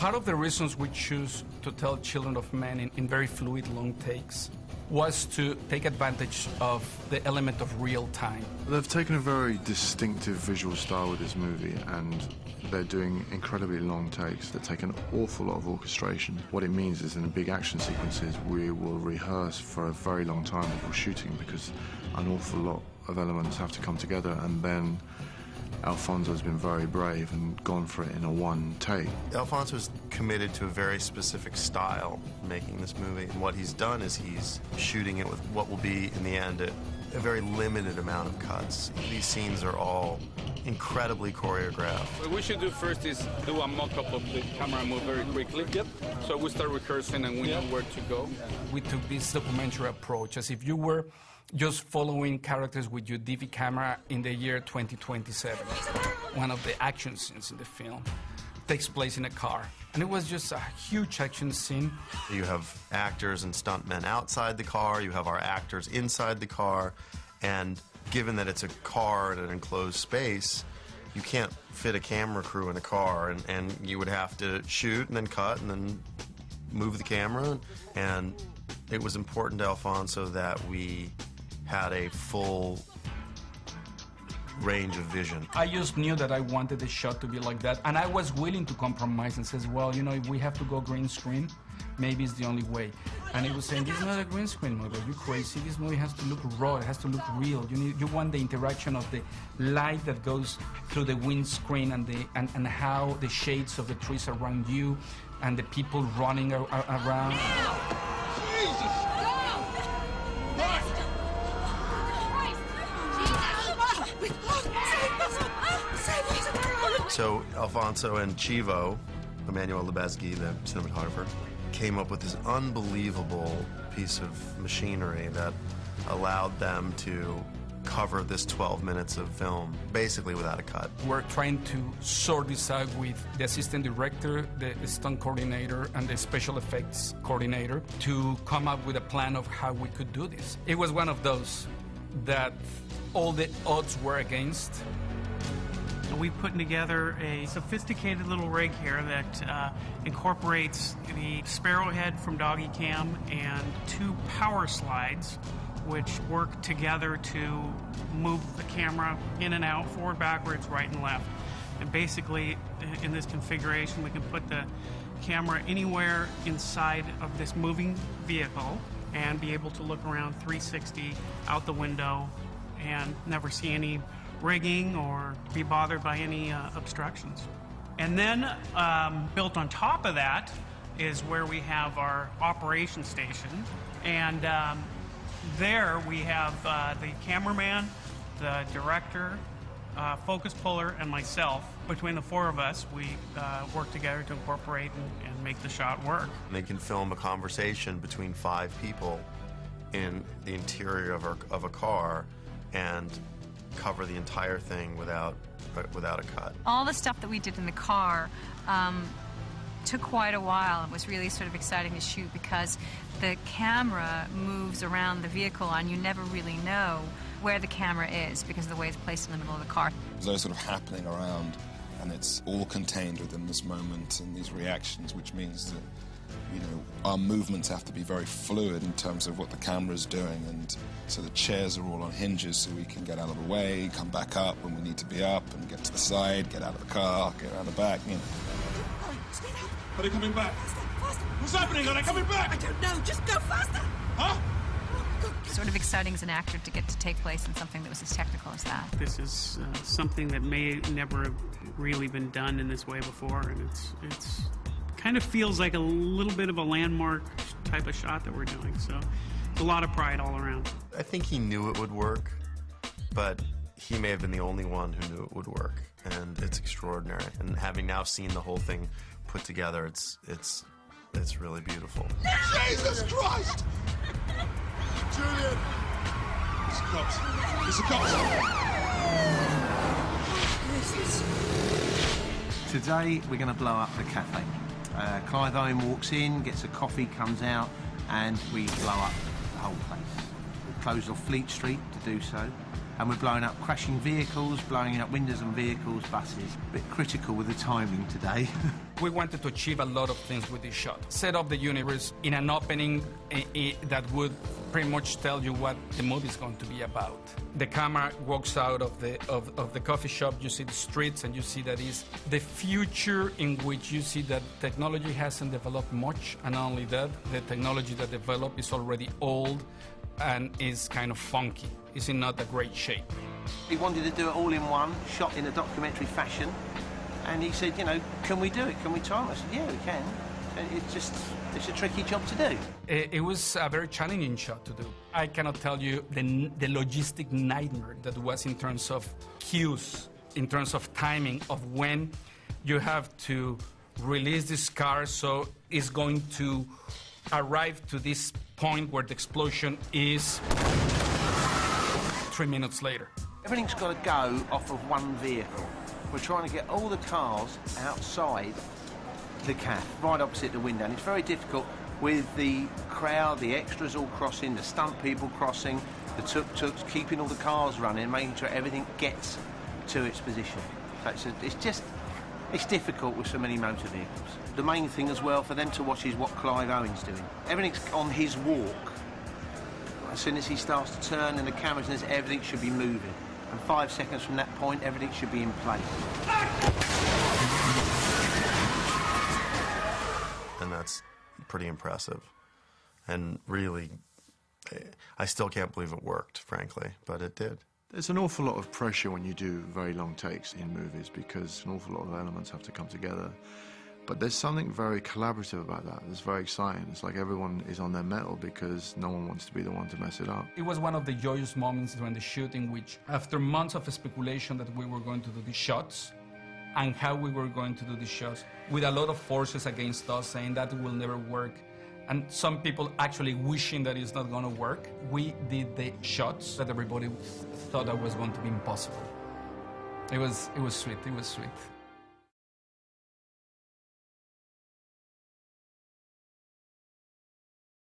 Part of the reasons we choose to tell Children of Men in very fluid long takes was to take advantage of the element of real time. They've taken a very distinctive visual style with this movie, and they're doing incredibly long takes that take an awful lot of orchestration. What it means is in the big action sequences, we will rehearse for a very long time before shooting, because an awful lot of elements have to come together, and then Alfonso's been very brave and gone for it in a one take. Alfonso's committed to a very specific style making this movie, and what he's done is he's shooting it with what will be, in the end, a very limited amount of cuts. These scenes are all incredibly choreographed. What we should do first is do a mock-up of the camera move very quickly. Yep. So we start rehearsing and we know where to go. We took this documentary approach as if you were just following characters with your DV camera in the year 2027. One of the action scenes in the film takes place in a car, and it was just a huge action scene. You have actors and stuntmen outside the car, you have our actors inside the car, and given that it's a car in an enclosed space, you can't fit a camera crew in a car, and you would have to shoot and then cut and then move the camera, and it was important to Alfonso that we had a full range of vision. I just knew that I wanted the shot to be like that, and I was willing to compromise and says, well, you know, if we have to go green screen, maybe it's the only way. And he was saying, this is not a green screen movie, are you crazy? This movie has to look raw, it has to look real. You want the interaction of the light that goes through the windscreen and how the shades of the trees around you and the people running around. Jesus! So Alfonso and Chivo, Emmanuel Lubezki, the cinematographer, came up with this unbelievable piece of machinery that allowed them to cover this 12 minutes of film, basically without a cut. We're trying to sort this out with the assistant director, the stunt coordinator, and the special effects coordinator to come up with a plan of how we could do this. It was one of those that all the odds were against. We've put together a sophisticated little rig here that incorporates the sparrow head from Doggy Cam and 2 power slides, which work together to move the camera in and out, forward, backwards, right and left. And basically, in this configuration, we can put the camera anywhere inside of this moving vehicle and be able to look around 360 out the window and never see any rigging or be bothered by any obstructions. And then built on top of that is where we have our operation station. And there we have the cameraman, the director, focus puller, and myself. Between the 4 of us, we work together to incorporate and make the shot work. They can film a conversation between 5 people in the interior of a car and cover the entire thing without a cut. All the stuff that we did in the car took quite a while. It was really sort of exciting to shoot because the camera moves around the vehicle and you never really know where the camera is because of the way it's placed in the middle of the car. There's those sort of happening around, and it's all contained within this moment and these reactions, which means that, you know, our movements have to be very fluid in terms of what the camera's doing, and so the chairs are all on hinges so we can get out of the way, come back up when we need to be up, and get to the side, get out of the car, get around the back, you know. Are they coming back? Faster. What's happening? Are they coming back? I don't know. Just go faster. Huh? Sort of exciting as an actor to get to take place in something that was as technical as that. This is something that may never have really been done in this way before, and it's kind of feels like a little bit of a landmark type of shot that we're doing, so it's a lot of pride all around. I think he knew it would work, but he may have been the only one who knew it would work, and it's extraordinary. And having now seen the whole thing put together, it's really beautiful. Jesus Christ! Julian! It's the cops. It's the cops! Today, we're going to blow up the cafe. Clive Owen walks in, gets a coffee, comes out, and we blow up the whole place. We closed off Fleet Street to do so. and we're blowing up crashing vehicles, blowing up windows on vehicles, buses. A bit critical with the timing today. We wanted to achieve a lot of things with this shot. Set up the universe in an opening that would pretty much tell you what the movie is going to be about. The camera walks out of the coffee shop, you see the streets, and you see that is the future in which you see that technology hasn't developed much, and not only that, the technology that developed is already old and is kind of funky. It's in not a great shape. He wanted to do it all in one, shot in a documentary fashion, and he said, you know, can we do it? Can we try it? I said, yeah, we can. It's a tricky job to do. It was a very challenging shot to do. I cannot tell you the logistic nightmare that was in terms of cues, in terms of timing of when you have to release this car so it's going to arrive to this point where the explosion is 3 minutes later. Everything's got to go off of one vehicle. We're trying to get all the cars outside the caf, right opposite the window, and it's very difficult with the crowd, the extras all crossing, the stunt people crossing, the tuk-tuks, keeping all the cars running, making sure everything gets to its position. So it's difficult with so many motor vehicles. The main thing as well for them to watch is what Clive Owen's doing. Everything's on his walk. As soon as he starts to turn and the camera says everything should be moving. And 5 seconds from that point, everything should be in place. And that's pretty impressive. And really, I still can't believe it worked, frankly, but it did. There's an awful lot of pressure when you do very long takes in movies because an awful lot of elements have to come together. But there's something very collaborative about that. It's very exciting. It's like everyone is on their mettle because no one wants to be the one to mess it up. It was one of the joyous moments during the shooting, which after months of speculation that we were going to do these shots and how we were going to do these shots, with a lot of forces against us saying that it will never work, and some people actually wishing that it's not going to work, we did the shots that everybody thought that was going to be impossible. It was sweet. It was sweet.